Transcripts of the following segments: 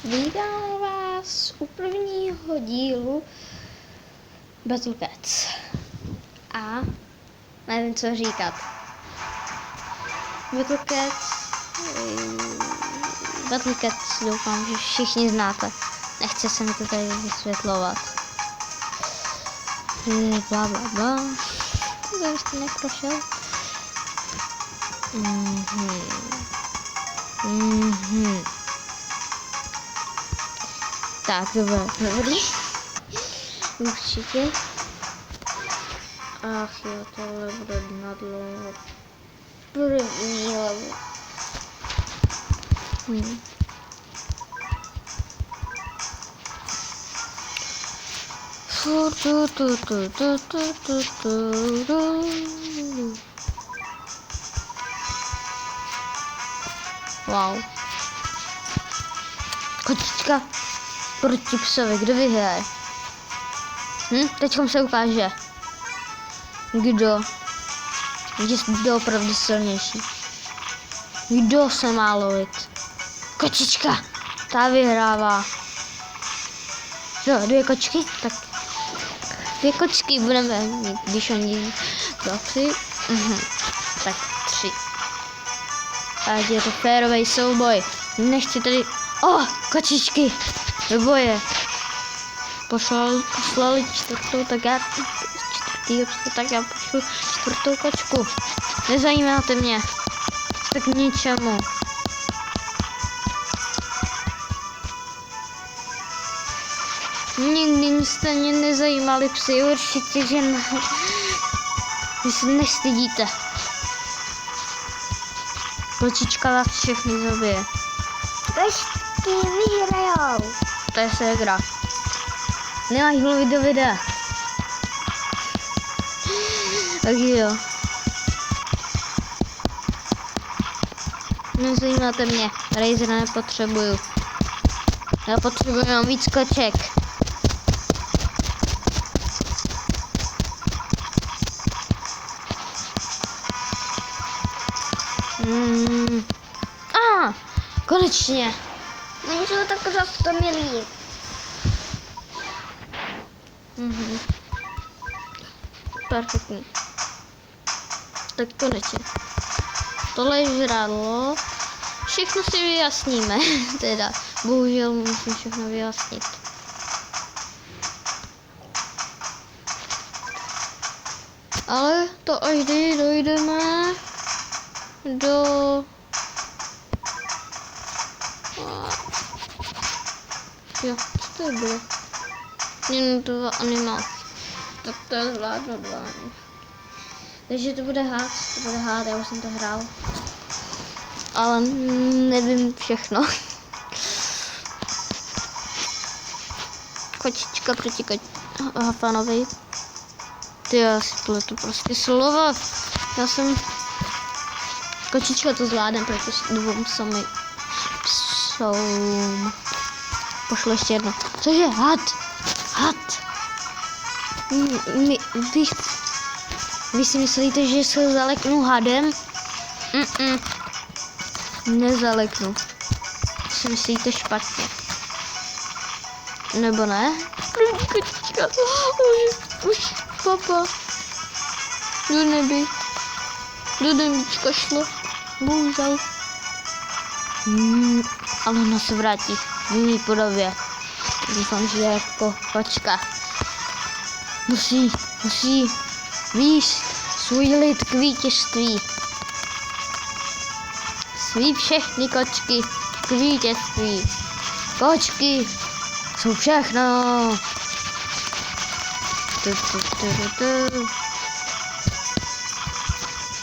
Vítám vás u prvního dílu Battle Cats. A nevím, co říkat. Battle Cats doufám, že všichni znáte. Nechce se mi to tady vysvětlovat. Bla bla bla. To ještě neprošel. Tak, to bylo dobrý. Určitě. Ach jo, tohle bude na dlouho. První level. Wow. Kočička proti psovi, kdo vyhraje? Teďkom se ukáže. Kdo je opravdu silnější. Kdo se má lovit? Kočička, ta vyhrává. Jo, 2 kočky? Tak 2 kočky budeme mít, když oni 2, 3. Tak 3. Ať je to férový souboj. Nechci tady... kočičky do boje. Poslali 4. tak já... 4. tak já pošlu 4. kočku. Nezajímáte mě. Tak k ničemu. Nikdy jste mě nezajímali psy, určitě, že ne. Vy se nestydíte. Kočička vás všechny zabije. Kočky vyhrajou. To je ségra. Nemáš mluvit do videa. Tak jo. Nezajímáte mě. Razer nepotřebuju. Já potřebuji mám víc koček. Konečně. Není to tak za 100 milí. Perfektní. Tak konečně. Tohle je žrádlo. Všechno si vyjasníme. Teda, bohužel musím všechno vyjasnit. Ale to až dojdeme do... Jo, co to bylo? Jen 2 animace. Tak to je zvládnu 2. Takže to bude hád, já už jsem to hrál. Ale nevím všechno. Kočička proti Hafanovi. Ty já si pletu prostě slova. Já jsem... Kočička to zvládne proti 2 psům. Pošlo ještě jedno. Cože? Had. Vy si myslíte, že se zaleknu hadem? Nezaleknu. Si myslíte špatně. Nebo ne? Kočička. Už papa. Do nebíčka šlo. Bohužel. Ale ona se vrátí v jiný podobě. Doufám, že je jako kočka. Musí výst svůj lid k vítězství. Svý všechny kočky k vítězství. Kočky jsou všechno.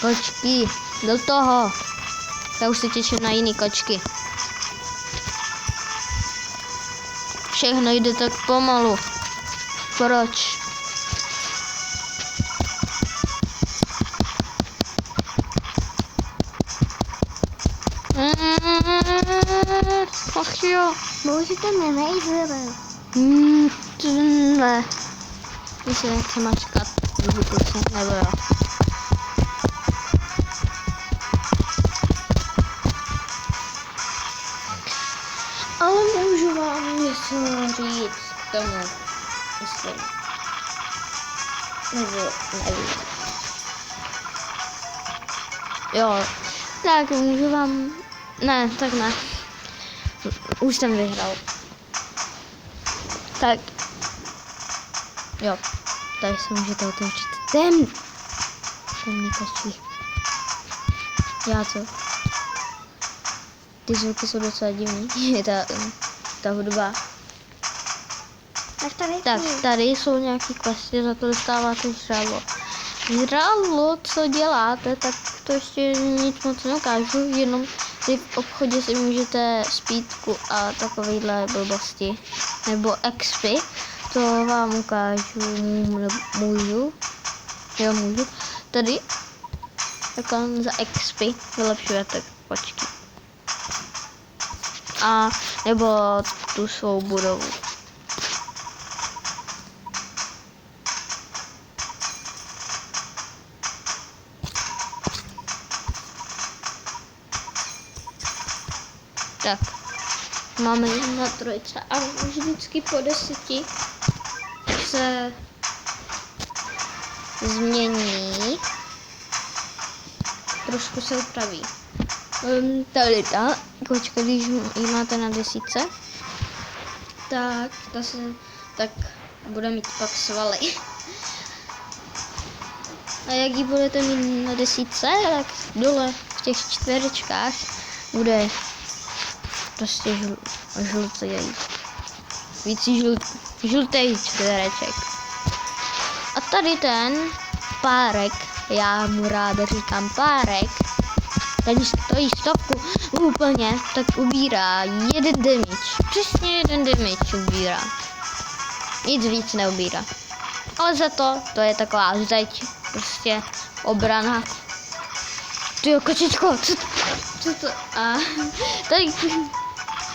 Kočky, do toho. Já už se těším na jiný kočky. Všechno jde tak pomalu. Proč? Ach jo. Bože, ten nemají zvěrem. Ne. My se nechci mačkat. Nebo jo. Ale můžu vám něco říct k tomu, myslím. Nebo nevím. Jo, tak můžu vám... Ne, tak ne. Už jsem vyhrál. Tak. Jo, tady se můžete otevřít. Ten mě kačí. Já co? Ty zvuky jsou docela divný. ta hudba. Tak tady jsou nějaký questy, za to dostáváte žralo. Žralo, co děláte, tak to ještě nic moc neukážu, jenom si v obchodě si můžete spítku a takovýhle blbosti. Nebo expy, to vám ukážu, můžu. Jo, můžu. Tady, takhle za expy vylepšujete kočky. A nebo tu svou budovu. Tak, máme na trojce a vždycky po 10 se změní, trošku se upraví. Tady ta kočka, když ji máte na 10, tak bude mít pak svaly. A jak ji budete mít na 10, tak dole v těch čtverečkách bude prostě žlutý. Víc žlutý čtvereček. A tady ten párek, já mu ráda říkám párek, ten stojí 100 úplně, tak ubírá 1 damage. Přesně 1 damage ubírá. Nic víc neubírá. Ale za to je taková zeď, prostě obrana. Tyjo, kočičko, co to? A tady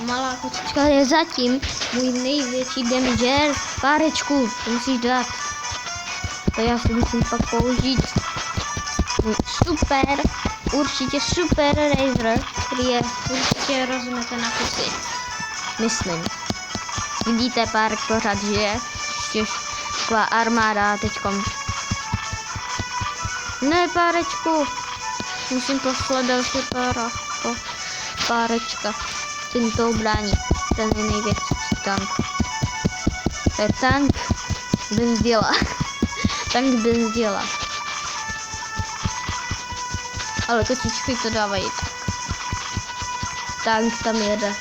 malá kočička je zatím můj největší damager. Párečku, to musíš dát. To já si musím pak použít. Super, určitě super Razer, který je určitě rozumíte na kusy. Myslím. Vidíte, pár pořád žije. Ještě taková armáda teďkom. Ne, párečku. Musím poslat další párečka. Ten to obrání. Ten je největší tank. To je tank bez děla. Tank bez děla. Ale kočičky to dávají tak. Tank tam jede.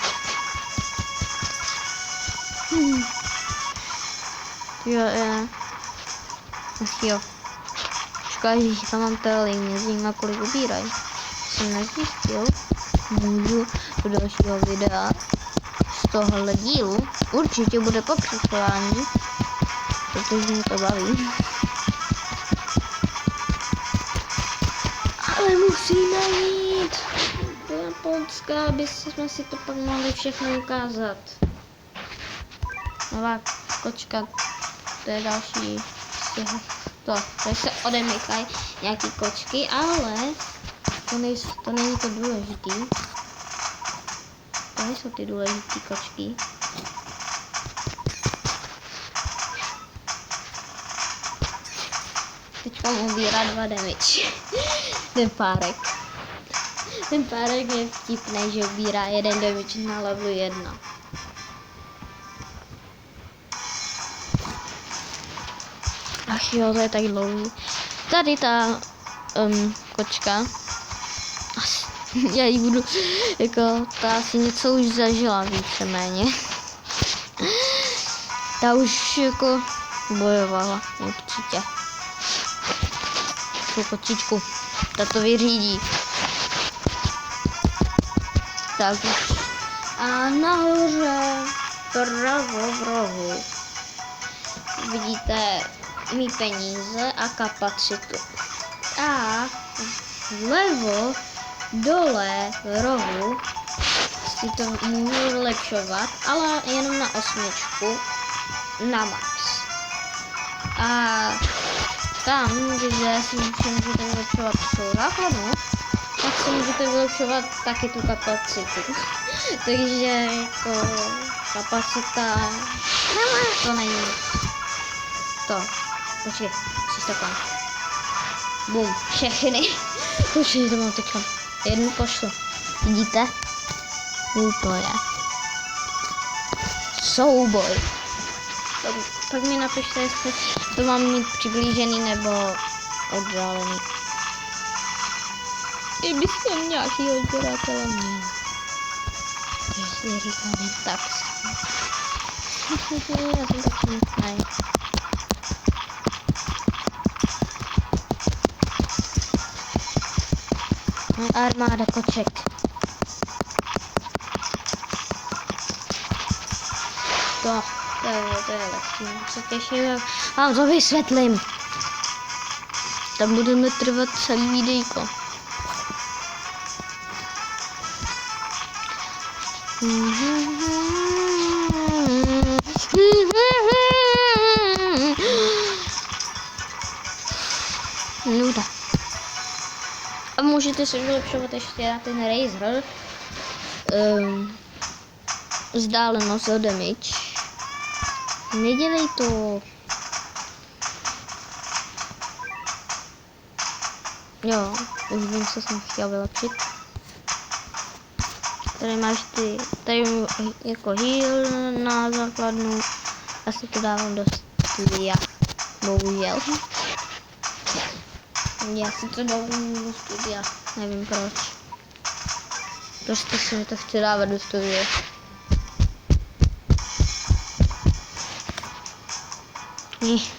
Jo. Škoda, že tam mám telly, mě zajímá, kolik ubírají. Jsem nezjistil. Můžu do dalšího videa z tohohle dílu. Určitě bude pokračování, protože mě to baví. Ale musíme jít do Japonska, aby jsme si to pak mohli všechno ukázat. Nová kočka, to je další z těch takže se odemykají nějaký kočky, ale to není to důležitý. To nejsou ty důležitý kočky. Teďka mu ubírá 2 damage. Ten párek. Ten párek je vtipný, že ubírá 1 damage na levelu 1. Ach jo, to je tak dlouhý. Tady ta kočka. Já ji budu, jako, ta asi něco už zažila víceméně. Ta už jako bojovala, určitě. Tu kočičku, ta to vyřídí. Tak už. A nahoře, pravo v rohu, vidíte mý peníze a kapacitu. A vlevo, dole, v rohu si to můžu vylepšovat, ale jenom na 8, na max. A tam, kde si můžete vylepšovat tu základnu, tak si můžete vylepšovat taky tu kapacitu. Takže jako kapacita to není to. Počkej, jsi takhle. Bum, všechny. Počkej, to mám teďka. Jednu pošlu. Vidíte? Úplně. Souboj. Pak mi napište, jestli to mám mít přiblížený nebo oddálený. Kdybyste nějaký odběratele měl. Takže říkám jen tak. Já jsem taky nutnej. Armáda koček. To je lepší. Se těším. Vám to vysvětlím. Tam budeme trvat celý videjko. Nuda. A můžete si vylepšovat ještě na ten Razer. Vzdálenost o damage. Nedělej to. Jo, už vím, co jsem chtěl vylepšit. Tady máš ty, tady jako heal na základnu. Asi to dávám do studia. Bohužel. Já si to dávám do studia. Nevím proč. Prostě si mi to chci dávat do studia.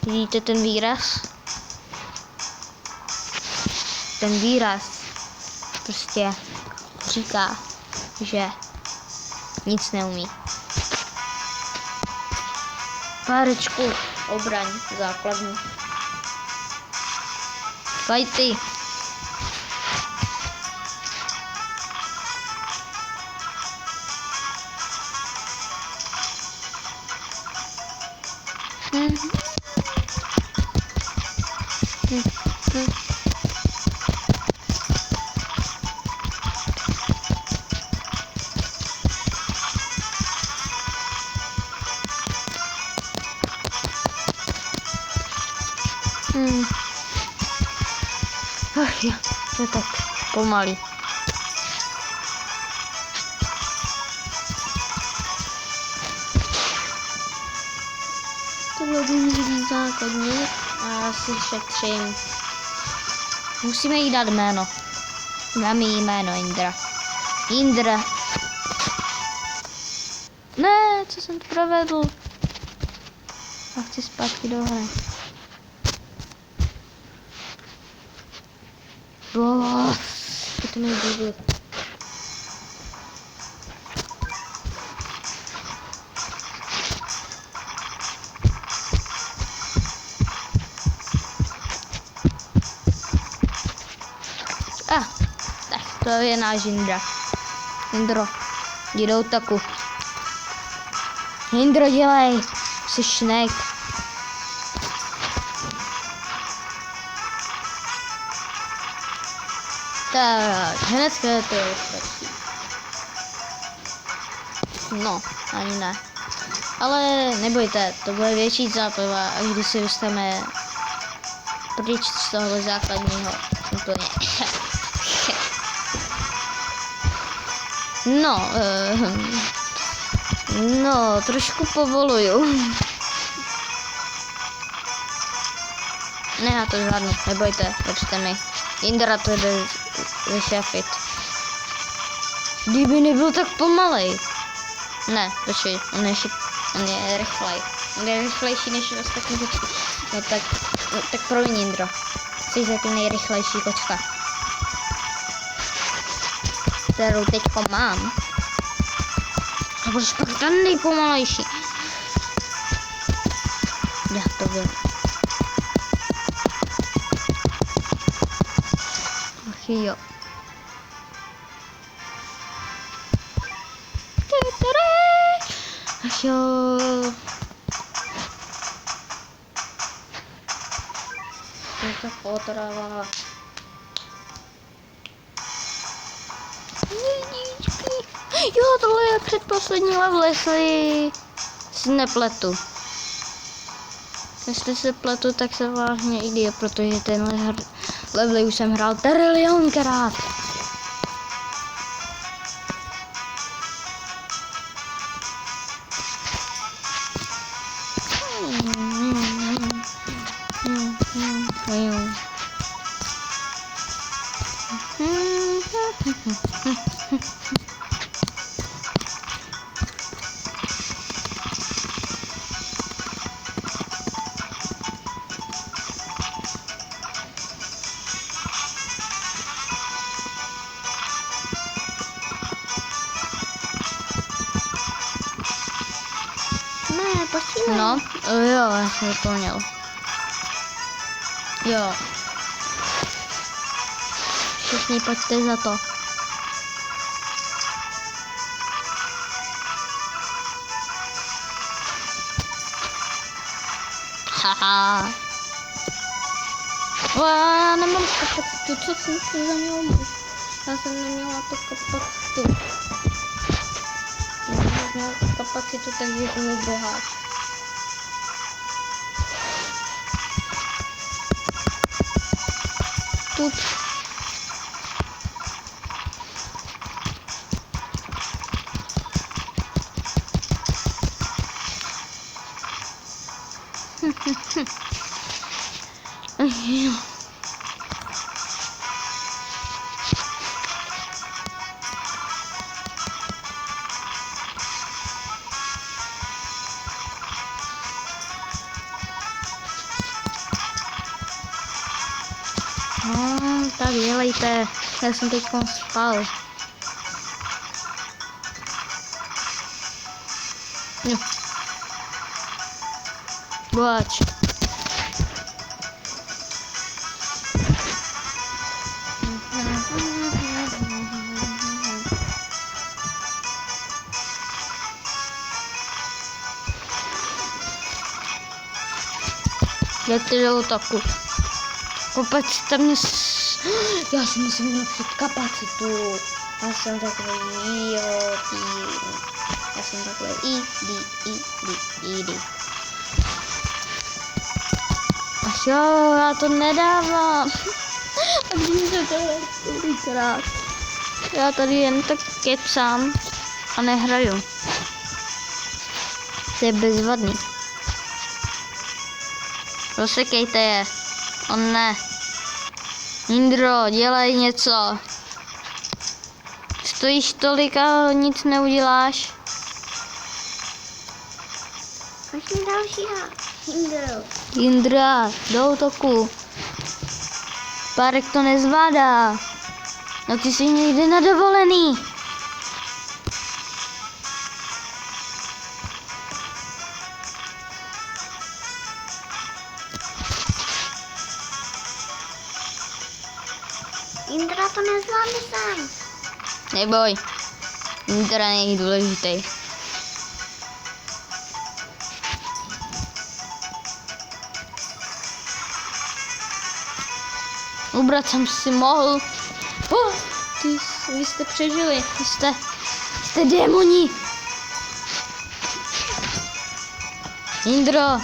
Vidíte ten výraz? Ten výraz prostě říká, že nic neumí. Párečku, obraň základní. Fajty. Ach jo, to je tak pomalý. To bylo důležitý základní a já si šetřím. Musíme jí dát jméno. Dám jí jméno Indra. Indra. Ne, co jsem to provedl? A chci zpátky do hry. To mi líbí. Tak to je náš Indra. Indro, jdi do útoku. Indro, dělej, jsi šnek. Tak, hnedka je to stačí. No, ani ne. Ale nebojte, to bude větší zábava, až když si dostaneme pryč z toho základního úplně. No, trošku povoluju. Ne, já to zvládnu, nebojte, věřte mi. Indra to jde vyšafit. Kdyby nebyl tak pomalej. Ne, počkej, on je rychlej. On je rychlejší než ostatní kočky. No tak promiň, Indro. Jsi zatím nejrychlejší kočka, kterou teďko mám. A budeš pak ten nejpomalejší. Já to vím. Ach jo. Ach jo. To je to potrava. Jo, tohle je předposlední level, jestli si nepletu. Jestli se pletu, tak se vážně jde, protože tenhle level už jsem hrál trilionkrát. Ne, posílej. No, jo, já jsem zapomněl. Jo. Všichni pojďte za to. Haha. Já nemám kapacitu, co jsem si za měl? Já jsem neměla tu kapacitu. Já jsem měla kapacitu, takže jsem boháč. Tu. No, tak dělejte, já jsem teď spal. Jo. Boháč. Jdete do útoku. Kopačte mě Já si musím napřít kapacitu. Já jsem takový jo, já jsem takový easy. Až jo, já to nedávám. A vidím se tohle tolikrát. Já tady jen tak kecám a nehraju. To je bezvadný. Rozsekejte je. On ne. Indro, dělej něco. Stojíš tolik a nic neuděláš. Počni dalšího. Indra, do útoku. Párek to nezvládá. No ty jsi někdy na dovolený. Indra to nezvládne sám. Neboj. Indra není důležitý. Ubrat jsem si mohl. Vy jste přežili. Vy jste démoni. Indro,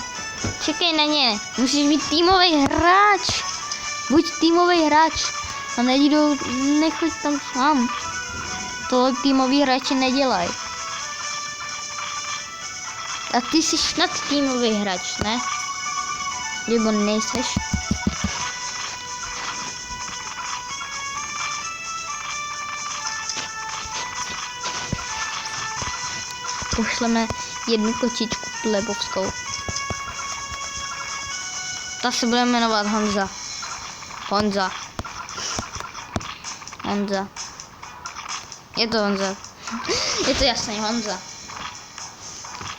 čekej na ně. Musíš být týmový hráč. Buď týmový hráč. A nechoď tam sám. Tohle týmový hráči nedělají. A ty jsi snad týmový hráč, ne? Nebo nejseš? Pošleme jednu kočičku plebovskou. Ta se bude jmenovat Honza. Honza. Je to Honza. Je to jasný Honza.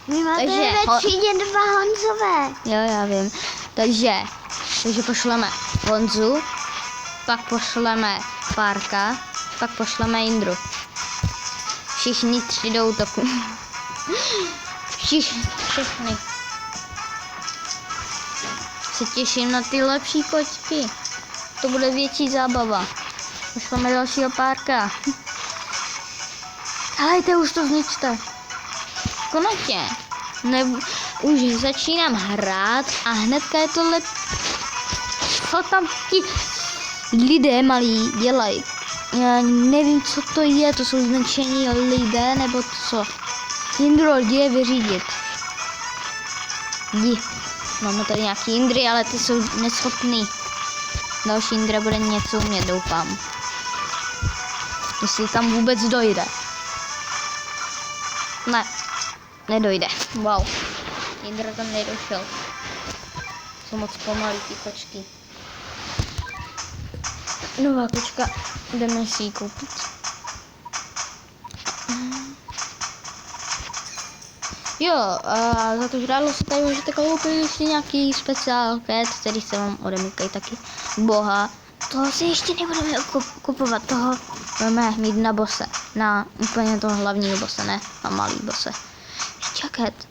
My máte Takže ve třídě 2 Honzové. Jo, já vím. Takže pošleme Honzu, pak pošleme Párka, pak pošleme Indru. Všichni 3 do útoku. Všechny. Se těším na ty lepší kočky. To bude větší zábava. Pošleme dalšího Párka. Helejte, už to zničte. Konečně. Už začínám hrát a hnedka je tohle... Co tam ti lidé malí dělají? Já nevím, co to je, to jsou značení lidé, nebo co? Jindro, jdi je vyřídit. Jdi. Máme tady nějaký Jindry, ale ty jsou neschopný. Další Jindra bude něco umět, doufám. Jestli tam vůbec dojde. Ne, nedojde. Wow. Jindra tam nedošel. Jsou moc pomalý ty kočky. Nová kočka, jdeme si ji koupit. Jo, a za to žrádlo si tady můžete koupit ještě nějaký speciál cat, který se vám odemykají taky. Boha, toho si ještě nebudeme kupovat, toho budeme mít na bose, na úplně toho hlavního bose, ne na malý bose. Ninja cat,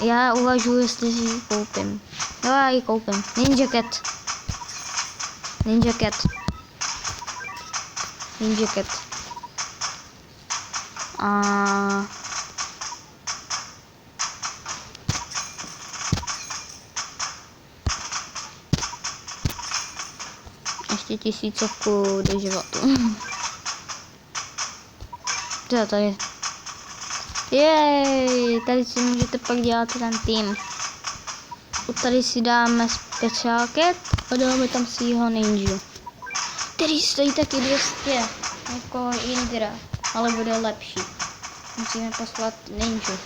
já uvažuji, jestli si ji koupím. Jo, já ji koupím, Ninja cat. Ninja cat. Ninja cat. A... ještě 1000 do životu. Co to je? Jej, tady si můžete pak dělat ten tým. Tady si dáme special cat a dáme tam si jeho ninju. Který stojí taky 200, jako Indra, ale bude lepší. Musíme poslat ninju.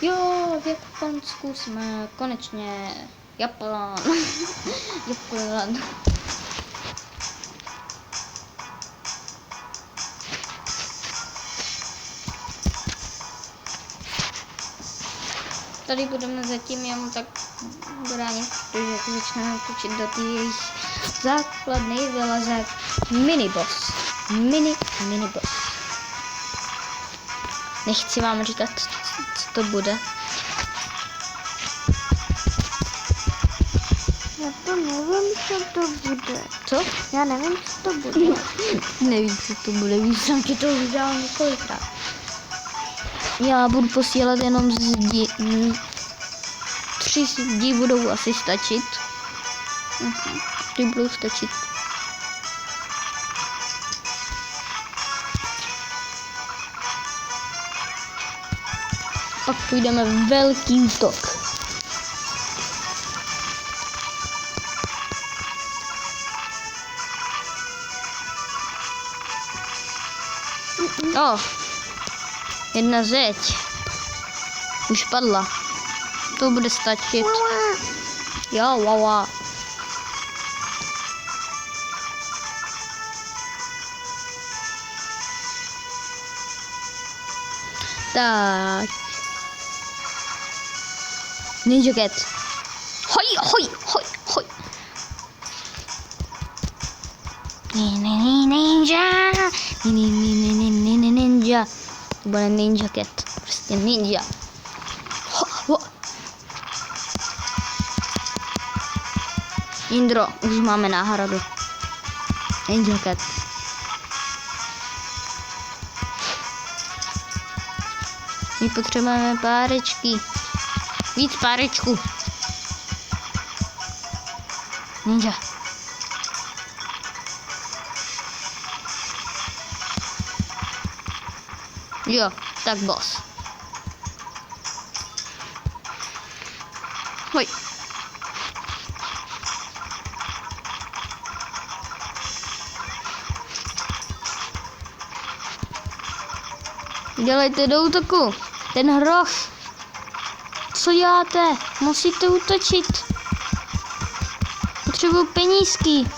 Jo, v Japonsku jsme konečně. Japan. Japan. Tady budeme zatím jenom tak bránit, protože jako začneme točit do té jejich základny, vyleze miniboss. Miniboss. Nechci vám říkat, co to bude. Já to nevím, co to bude. Co? Já nevím, co to bude. Nevím, co to bude, víc jsem ti to už dal několikrát. Já budu posílat jenom zdi. 3 zdi budou asi stačit. 3 budou stačit. Pak půjdeme velký útok. Jedna zeď. Už padla. To bude stačit. Jo, wow. Tak. Ninja cat. Hoj. Ninja. Ninja. To bude ninja cat. Prostě ninja. Indro, už máme náhradu. Ninja cat. My potřebujeme párečky. Víc párečků. Ninja. Jo, tak boss. Hoj. Dělejte do útoku. Ten hroch. Co děláte? Musíte útočit. Potřebuju penízky.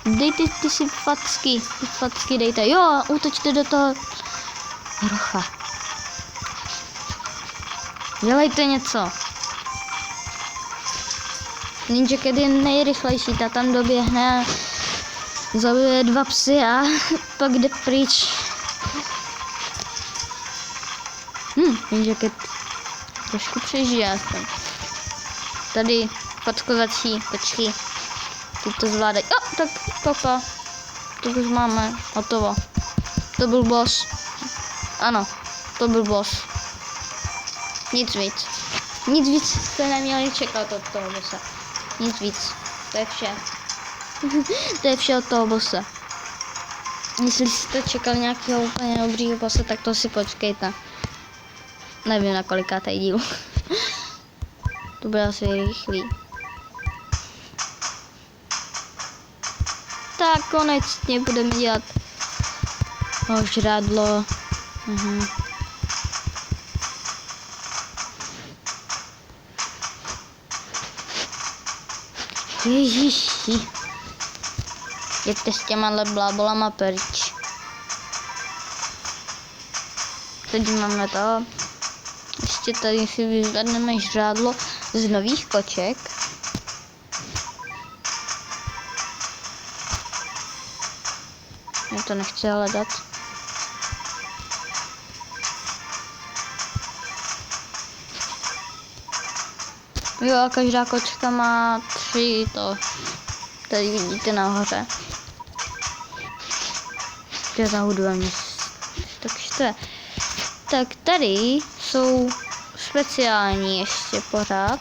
Dejte ty si facky. Ty facky dejte. Jo, útočte do toho hrocha. Dělejte něco. Ninja cat je nejrychlejší, ta tam doběhne, zabije 2 psy a pak jde pryč. Ninja cat trošku přežije aspoň. Tady fackovací kočky. Ty to zvládají. Tak papa. to už máme, hotovo. To byl boss. Ano, to byl boss. Nic víc. Nic víc jste neměli čekat od toho bossa. Nic víc. To je vše. To je vše od toho bossa. Jestli jste čekali nějakého úplně dobrýho bossa, tak to si počkejte. Nevím na kolikátej díl. To bude asi rychlý. Tak konečně budeme dělat žrádlo. Ježiši. Jděte s těma blábolama pryč. Teď máme to. Ještě tady si vyzvedneme žrádlo z nových koček. Já to nechci hledat. Jo, a každá kočka má 3 to. Tady vidíte nahoře. To je za hudba mě tak štve. Tak tady jsou speciální ještě pořád.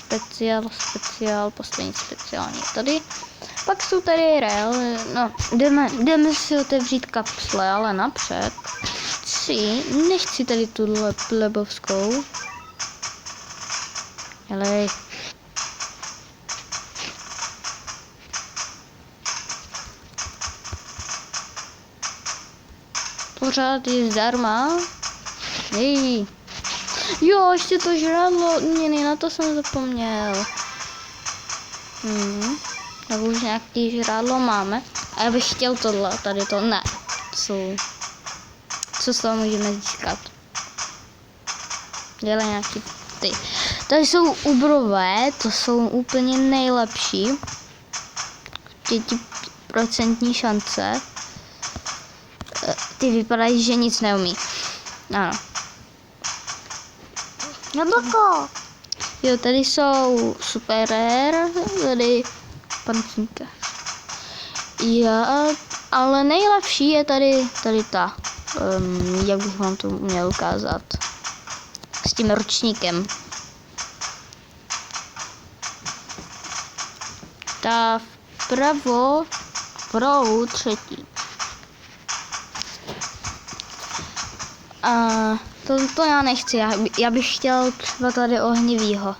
Speciál, poslední speciální tady. Pak jsou tady real, no, jdeme si otevřít kapsle, ale napřed nechci tady tuhle plebovskou. Ale pořád je zdarma. Hej. Jo, ještě to žrádlo, na to jsem zapomněl. Tak už nějaký žrádlo máme. A já bych chtěl tohle, tady to, ne. Co z toho můžeme získat? Dělej nějaký ty. Tady jsou ubrové, to jsou úplně nejlepší. 5% šance. Ty vypadají, že nic neumí. Ano. Jablko. Jo, tady jsou super rare, tady pancínka. Jo, ale nejlepší je tady ta. Jak bych vám to měl ukázat? S tím ročníkem. Ta vpravo, třetí. A to já nechci, já bych chtěl třeba tady ohnivýho.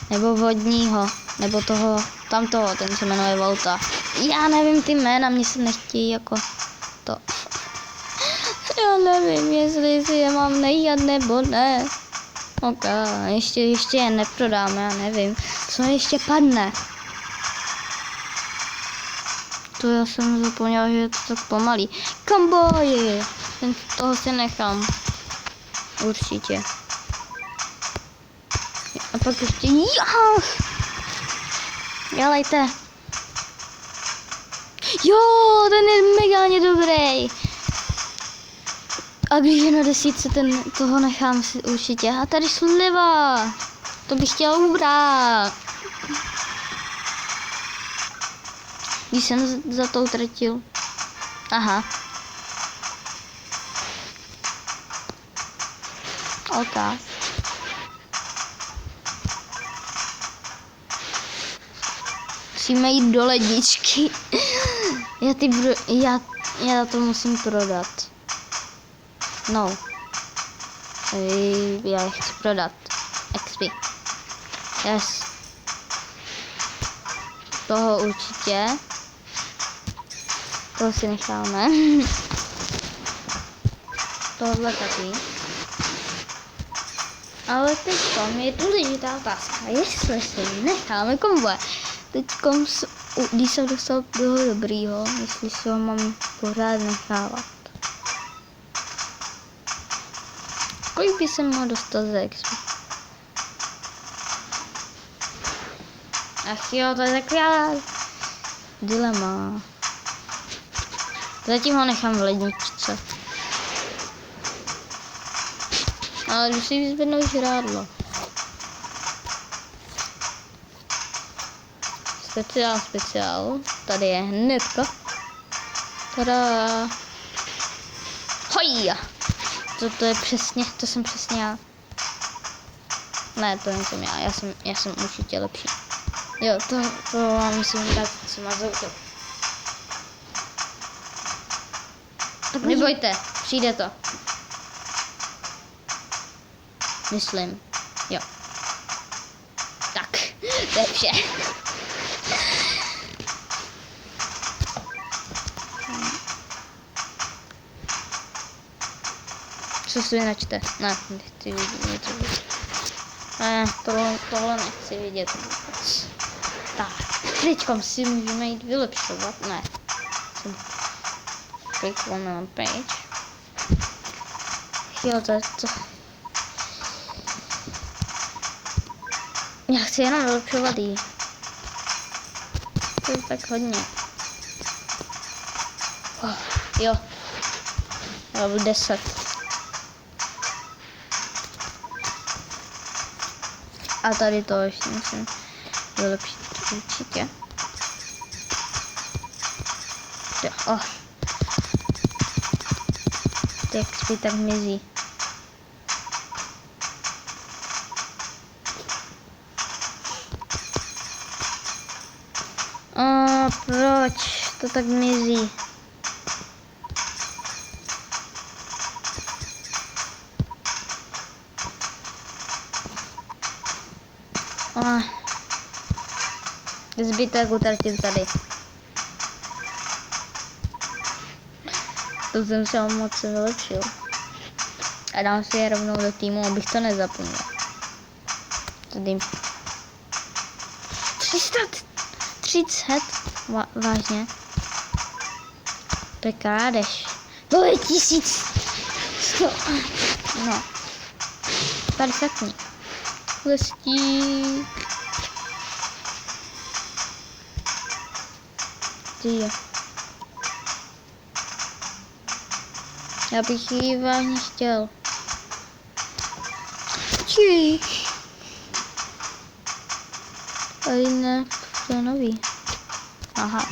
Nebo vodního, nebo tamtoho, ten se jmenuje Volta. Já nevím ty jména, mě se nechtějí jako to. Já nevím, jestli si je mám nechat nebo ne. Ok, ještě je neprodáme, já nevím. Co ještě padne? To já jsem zapomněla, že je to tak pomalý. Kamboji! Toho si nechám. Určitě. A pak ještě... Dělejte. Jo, ten je megálně dobrý. A když je na 10, toho nechám si určitě. A tady sliva. To bych chtěl ubrat. Když jsem za to utratil. Aha. OK. Musíme jít do ledničky. Já to musím prodat. No. Já je chci prodat. XP. Yes. Toho určitě. To si necháme. Tohle taky. Ale teď je důležitá otázka. Jestli si necháme kombo. Teď když jsem dostal toho dobrýho, jestli si ho mám pořád nechávat. Kolik by se mohl dostat za XP? Ach jo, to je taková dilema. Zatím ho nechám v ledničce. Ale jdu si vyzvednout žrádlo. speciál. Tady je hnedka. Tada. Hojja. To je přesně, to jsem přesně já. Ne, to nejsem já, já jsem určitě lepší. Jo, to mám musím dát si mazou to. Nebojte, přijde to. Myslím, jo. Tak, to je vše. Co si načte? Ne, nechci vidět něco. Ne, tohle nechci vidět vůbec. Tak, teďkom si můžeme jít vylepšovat. Ne. Klikneme na page. Jo, to je to. Já chci jenom vylepšovat jí. To je tak hodně. Oh, jo. Level 10. A tady to ještě musím vylepšit určitě. Oh. Texty tak mizí. Proč to tak mizí? Zbytek utratil tady. To jsem se moc vylepšil. A dám si je rovnou do týmu, abych to nezapomněl. Tady 330. Vážně. To je krádež. To je 1100. No. Perfektní. Lestík. Ty. Já bych ji vážně chtěl. Číš. Ale ne, to je nový. Aha.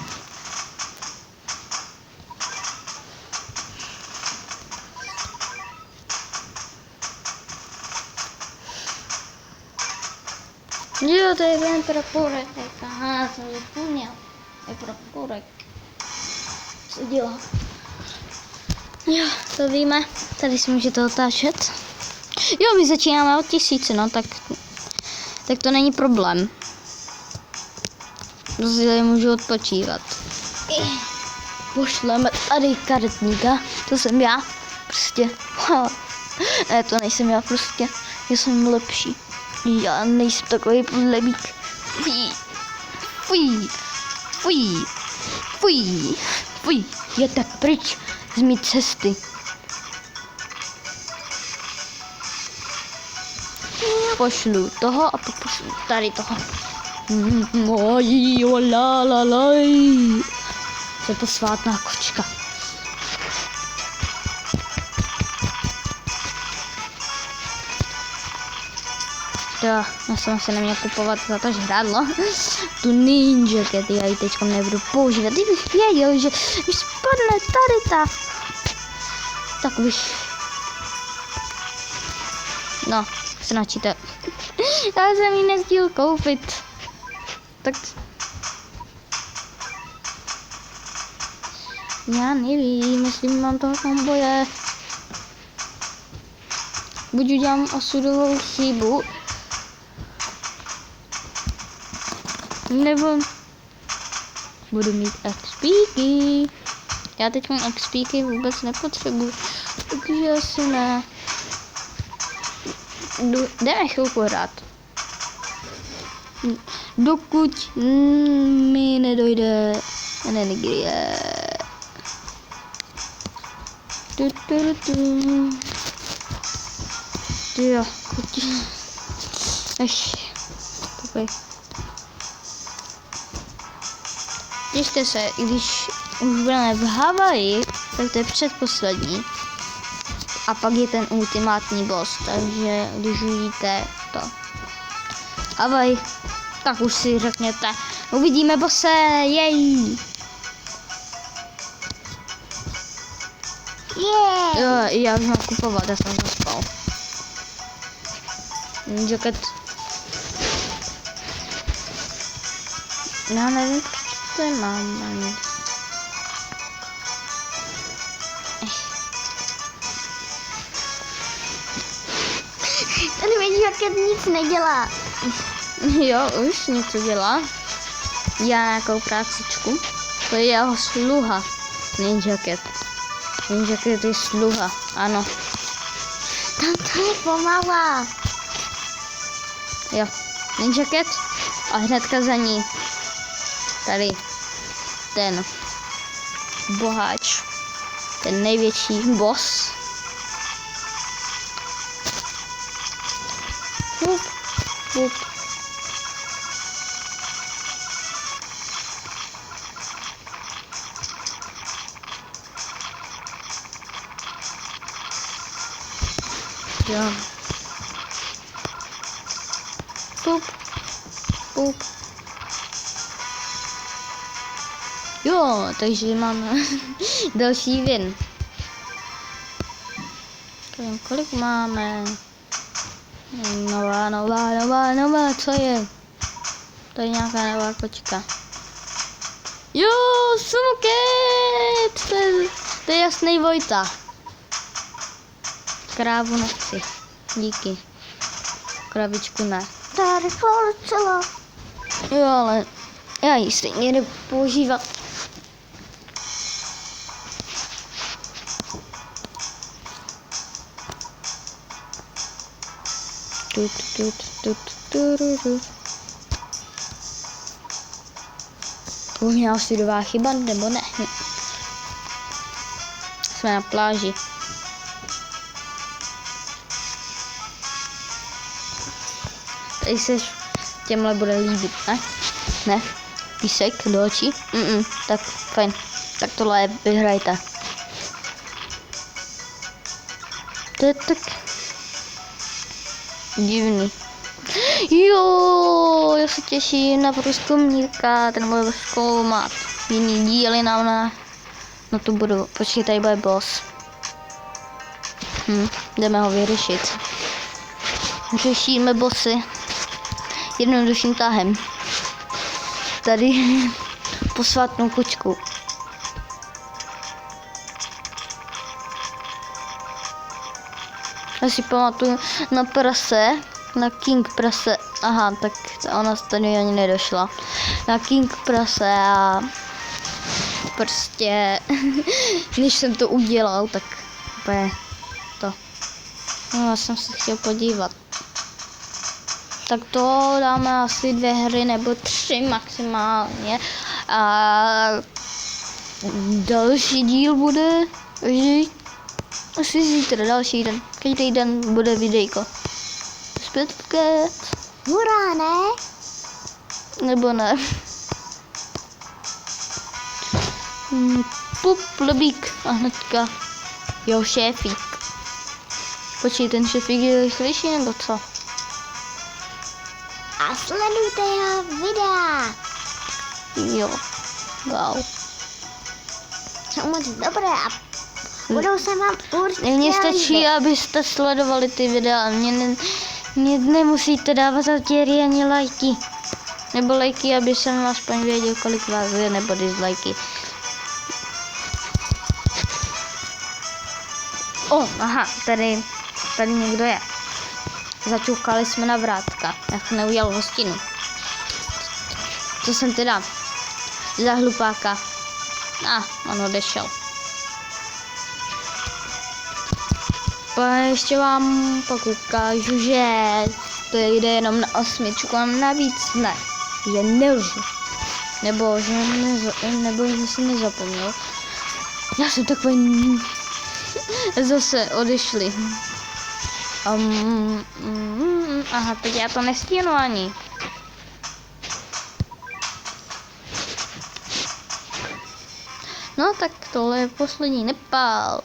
Jo, to je ten praporek. Aha, jsem zapomněl. Je praporek. Co dělá? Jo, to víme. Tady si můžete otáčet. Jo, my začínáme od 1000, no, tak to není problém. Prostě můžu odpočívat. Pošleme tady karetníka. To jsem já. Prostě. Ne, to nejsem já, prostě. Já jsem lepší. Já nejsem takový podlebík. Fuj. Je tak pryč z mý cesty. Pošlu toho a pak pošlu tady toho. Co je posvátná kočka. Já jsem se neměl kupovat za to žrádlo. Tu ninja kety, já ji teďka nebudu používat. Kdybych věděl, že mi spadne tady ta. Tak bych. No, značíte. Já jsem ji nestihl koupit. Tak. Já nevím, jestli mám toho komboje. Buď udělám osudovou chybu, nebo budu mít XPky. Já teď mám XPky vůbec nepotřebuji, takže asi ne. Jdeme chvilku hrát. Dokud mi nedojde energie. Jo, ještě. Těšte se, když už budeme v Havaji, tak to je předposlední. A pak je ten ultimátní boss, takže když uvidíte to Havaj, tak už si řekněte, Uvidíme bose, jej. Jo, já už mám kupovat, já jsem zaspal. Jacket. Já nevím, proč to je mám ani. Ten jacket nic nedělá. Jo, už něco dělá. Já nějakou prácičku. To je jeho sluha. Ninja Cat. Ninja Cat je sluha, ano. Tam to je pomalá. Jo, Ninja Cat a hnedka za ní tady ten boháč, ten největší boss. Hup, hup. Jo. Pup, pup. Jo, takže máme další vin. Kolik máme? Nová, co je? To je nějaká nová kočka. Jo, Sumoket! To je jasný Vojta. Krávu nechci. Díky. Kravičku ne. To je rychle docela. Jo, ale já ji stejně nebudu používat. Už měla osudová chyba, nebo ne? Jsme na pláži. Tady se těmhle bude líbit, ne? Ne? Písek do očí? Tak fajn. Tak tohle vyhrajte. To je tak divný. Jo, já se těším na průzkumníka, ten bude zkoumat jiný díly na tu budu. Počkej, tady bude boss. Jdeme ho vyřešit. Řešíme bossy jednoduchým tahem. Tady posvátnou kočku. Já si pamatuju na prase, na King prase, aha, tak ona tady ani nedošla. Na King prase a prostě, když jsem to udělal, tak úplně to. No, já jsem se chtěl podívat. Tak to dáme asi 2 hry nebo 3 maximálně. A další díl bude asi zítra, další den. Každý den bude videjko. Zpětket. Hurá, ne? Nebo ne. Pup, lebík. A hnedka. Jo, šéfík. Počkej, ten šéfík je rychlejší nebo co? A sledujte jeho videa. Jo. Wow. Jsou moc dobré a budou se vám určitě Mně stačí, líbit. abyste sledovali ty videa. Mě nemusíte dávat odběry ani lajky. Nebo lajky, aby jsem aspoň věděl, kolik vás je, nebo dislajky. Aha, tady někdo je. Začukali jsme na vrátka. Já jsem neudělal hostinu. Co jsem teda za hlupáka? On odešel. Ještě vám pak ukážu, že to jde jenom na 8 a navíc ne. Je nelžu. Nebo že jsem nezapomněl. Já jsem takový zase odešli. Aha, teď já to nestíhnu ani. No tak tohle je poslední Nepál.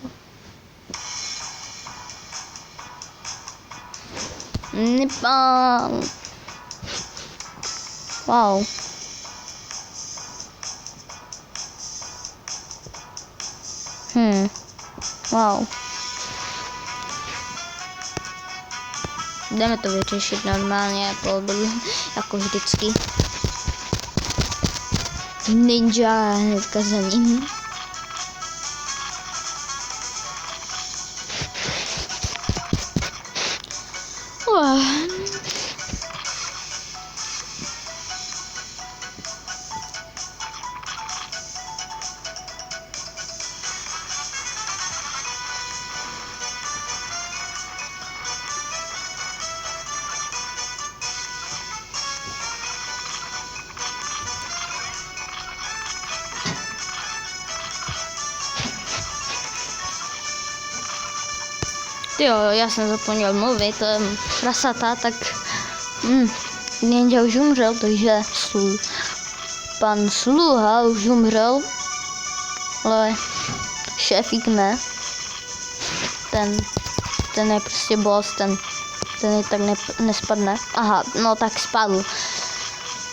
Nepál. Wow. Wow. Jdeme to vyřešit normálně, jako vždycky. Ninja hnedka za ním. Jo, já jsem zapomněl mluvit, prasata, tak Ninja už umřel, takže pan Sluha už umřel, ale šéfík ne. Ten je prostě boss, ten je tak nespadne. Aha, no tak spadl.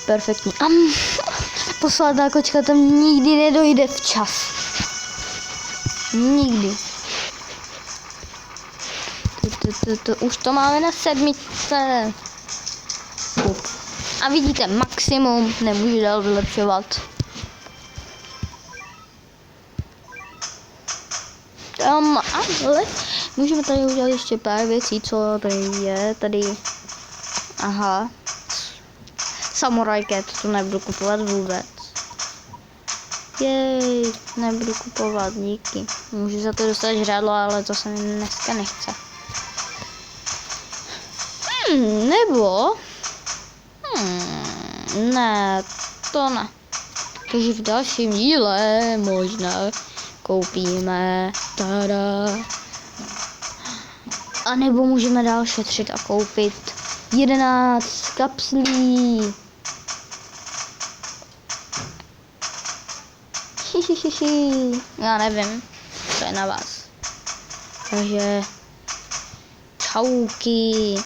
Perfektní. Posledná kočka tam nikdy nedojde včas. Nikdy. Už to máme na 7. A vidíte, maximum, nemůžu dál vylepšovat. Ale můžeme tady udělat ještě pár věcí, co tady je. Tady, aha, samurajket, to nebudu kupovat vůbec. Jej, nebudu kupovat, díky. Můžu za to dostat žrádlo, ale to se mi dneska nechce. Nebo... ne, to ne. Takže v dalším díle možná koupíme. Tada. A nebo můžeme dál šetřit a koupit 11 kapslí. Já nevím, to je na vás. Takže čauky.